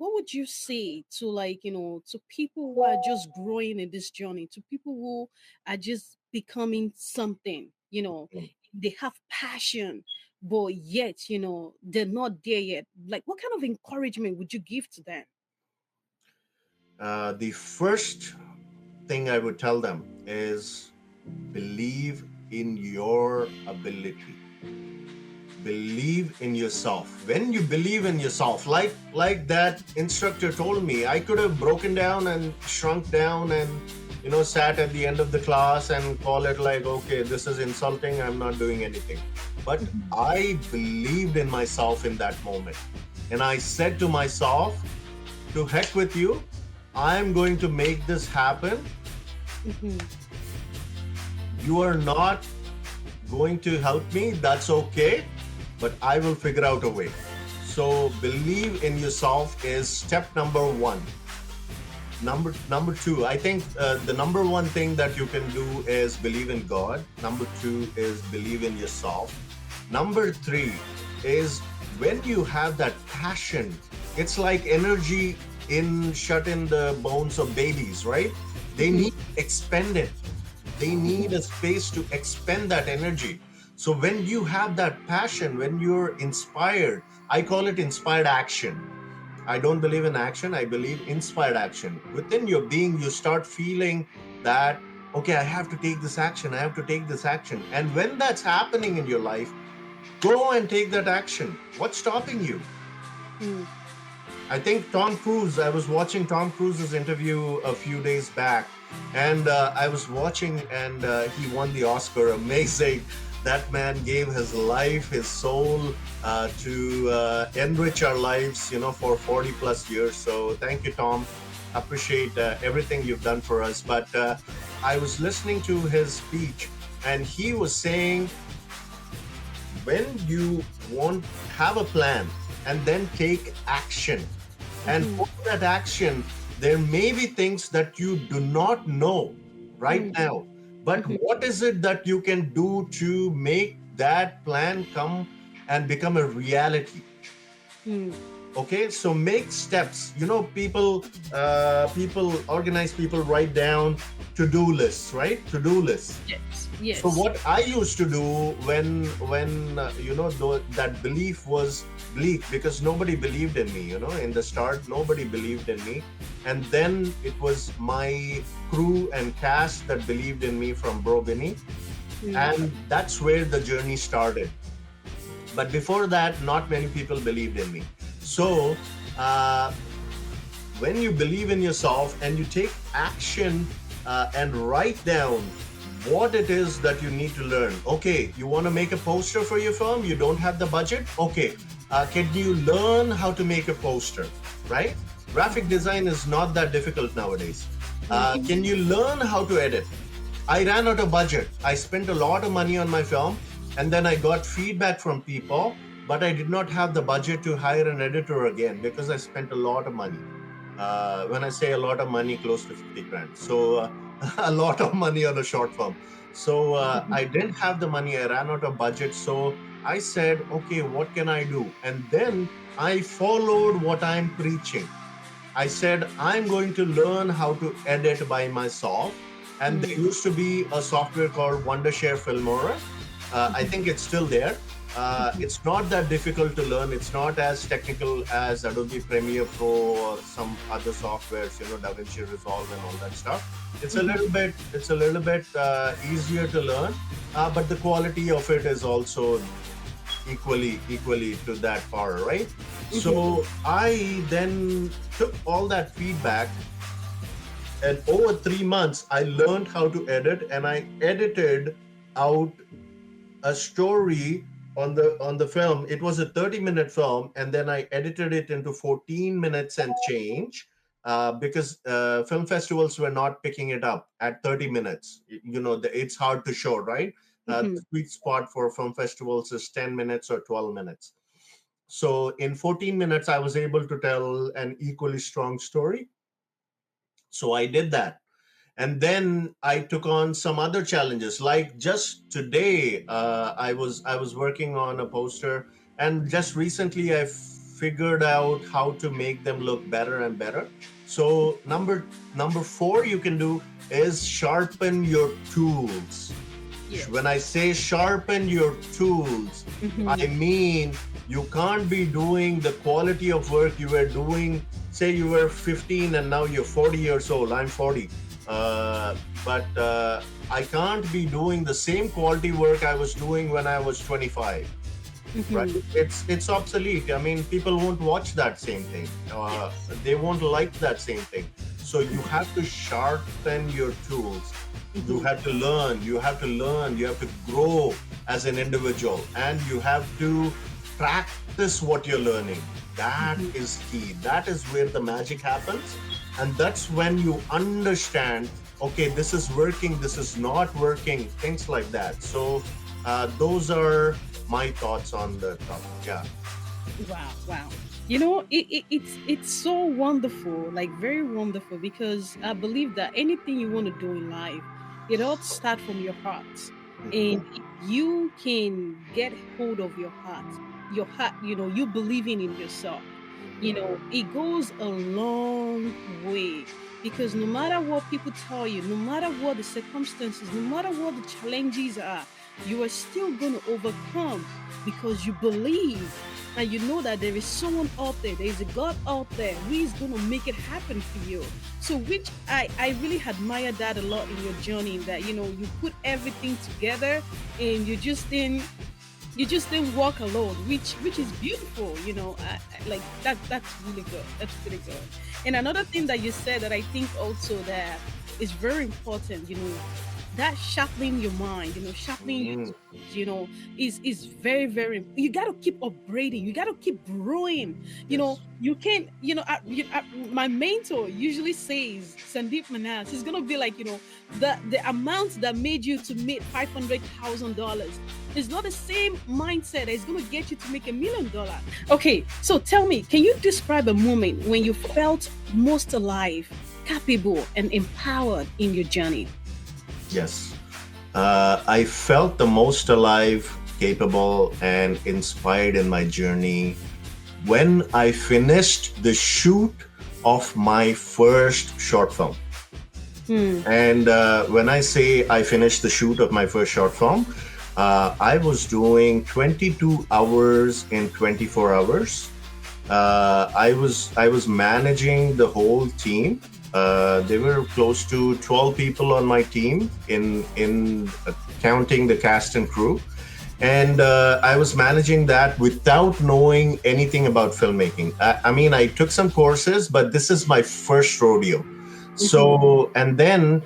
what would you say to, like, to people who are just growing in this journey, to people who are just becoming something, they have passion, but yet, they're not there yet. Like, what kind of encouragement would you give to them? The first thing I would tell them is believe in your ability. Believe in yourself. When you believe in yourself, like that instructor told me, I could have broken down and shrunk down and sat at the end of the class and call it like, okay, this is insulting, I'm not doing anything. But I believed in myself in that moment, and I said to myself, to heck with you, I'm going to make this happen. Mhm. You are not going to help me, that's okay, but I will figure out a way. So believe in yourself is step number one. Number two, I think the number one thing that you can do is believe in God. Number two is believe in yourself. Number three is when you have that passion, it's like energy in shut in the bones of babies, right? They Mhm. need to expend it. They need a space to expend that energy. So when you have that passion, when you're inspired, I call it inspired action. I don't believe in action, I believe inspired action. Within your being, you start feeling that, okay, I have to take this action, I have to take this action. And when that's happening in your life, go and take that action. What's stopping you? Mm. I think Tom Cruise, I was watching Tom Cruise's interview a few days back, and I was watching, and he won the Oscar. Amazing. That man gave his life, his soul to enrich our lives, for 40 plus years. So thank you, Tom. Appreciate everything you've done for us. But I was listening to his speech, and he was saying, when you want have a plan and then take action, and Mhm. for that action there may be things that you do not know right Mm. now, but Mhm. what is it that you can do to make that plan come and become a reality? Mm. Okay, so make steps. People organize, people write down to-do lists, right? To-do lists. Yes. So Yes. what I used to do when that belief was bleak, because nobody believed in me. In the start, nobody believed in me, and then it was my crew and cast that believed in me from Bro Vinny, Mm. and that's where the journey started. But before that, not many people believed in me. So uh, when you believe in yourself and you take action and write down what it is that you need to learn. Okay, you want to make a poster for your firm, you don't have the budget. Okay, can you learn how to make a poster, right? Graphic design is not that difficult nowadays. Mm. Can you learn how to edit? I ran out of budget. I spent a lot of money on my film, and then I got feedback from people, but I did not have the budget to hire an editor again because I spent a lot of money. When I say a lot of money, close to 50 grand. So a lot of money on a short film. So I didn't have the money. I ran out of budget. So I said, okay, what can I do? And then I followed what I'm preaching. I said, I'm going to learn how to edit by myself. And there Mm. used to be a software called Wondershare Filmora. I think it's still there. It's not that difficult to learn. It's not as technical as Adobe Premiere Pro or some other softwares, DaVinci Resolve and all that stuff. It's a little bit easier to learn, but the quality of it is also equally to that par, right? So I then took all that feedback, and over 3 months I learned how to edit, and I edited out a story on the film. It was a 30-minute film, and then I edited it into 14 minutes and change, because film festivals were not picking it up at 30 minutes. It's hard to show, right? The Mhm. sweet spot for film festivals is 10 minutes or 12 minutes. So in 14 minutes I was able to tell an equally strong story. So I did that, and then I took on some other challenges. Like just today, I was working on a poster, and just recently I figured out how to make them look better and better. So number four you can do is sharpen your tools. When I Yes. say sharpen your tools, I Mm-hmm. mean you can't be doing the quality of work you were doing. Say you were 15 and now you're 40 years old. I'm 40. But I can't be doing the same quality work I was doing when I was 25. Right? Mm-hmm. It's obsolete. I mean, people won't watch that same thing. Yes. They won't like that same thing. So you have to sharpen your tools. You Mm-hmm. have to learn. You have to learn. You have to grow as an individual, and you have to practice what you're learning. That Mm-hmm. is key. That is where the magic happens, and that's when you understand. Okay, this is working. This is not working. Things like that. So those are my thoughts on the topic. Yeah. Wow, wow. It's so wonderful, like very wonderful, because I believe that anything you want to do in life, it all start from your heart. Mhm. And if you can get hold of your heart, you believing in yourself, it goes a long way. Because no matter what people tell you, no matter what the circumstances, no matter what the challenges are, you are still going to overcome because you believe and you know that there is someone out there, there is a God out there who is going to make it happen for you. So, which I really admire that a lot in your journey, that you put everything together and you just didn't walk alone, which is beautiful. Like that's really good. That's pretty good. And another thing that you said that I think also that is very important, that sharpening your mind, sharpening your Mm. tools, is very, very. You got to keep upgrading. You got to keep growing. Yes. You can, my mentor usually says, Sandeep Manas, he's gonna be like, the amount that made you to make $500,000 is not the same mindset that is gonna get you to make $1 million. Okay, so tell me, can you describe a moment when you felt most alive, capable, and empowered in your journey? Yes. I felt the most alive, capable, and inspired in my journey when I finished the shoot of my first short film. Hmm. And when I say I finished the shoot of my first short film, I was doing 22 hours in 24 hours. I was managing the whole team. There were close to 12 people on my team in counting the cast and crew, and I was managing that without knowing anything about filmmaking. I mean, I took some courses, but this is my first rodeo. Mm-hmm. So, and then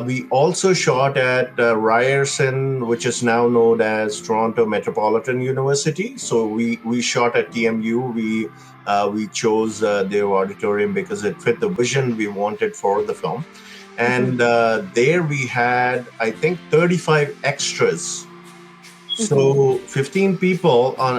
we also shot at Ryerson, which is now known as Toronto Metropolitan University. So we shot at TMU. We chose their auditorium because it fit the vision we wanted for the film. And Mm-hmm. there we had, I think, 35 extras. Mm-hmm. So 15 people on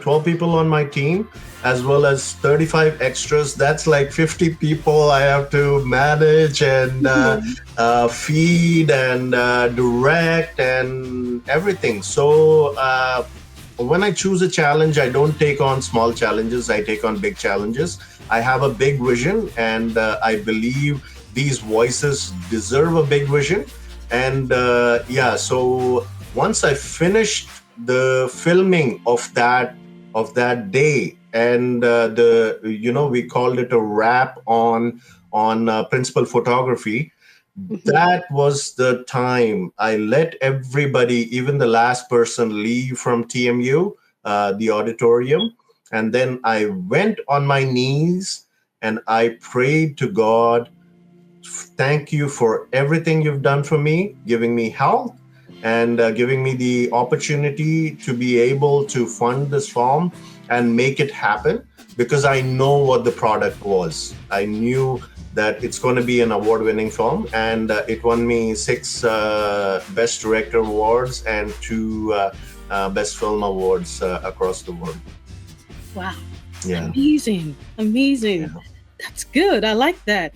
12 people on my team, as well as 35 extras. That's like 50 people I have to manage and Mm-hmm. feed and direct and everything. So when I choose a challenge, I don't take on small challenges. I take on big challenges. I have a big vision, and I believe these voices deserve a big vision. And yeah, so once I finished the filming of that day, and we called it a wrap on principal photography. Mm-hmm. That was the time I let everybody, even the last person, leave from TMU, the auditorium, and then I went on my knees and I prayed to God. Thank you for everything you've done for me, giving me health and giving me the opportunity to be able to fund this farm and make it happen, because I know what the product was. I knew that it's going to be an award winning film, and it won me six Best Director awards and two Best Film awards across the world. Wow. Yeah. Amazing. Amazing. Yeah. That's good. I like that.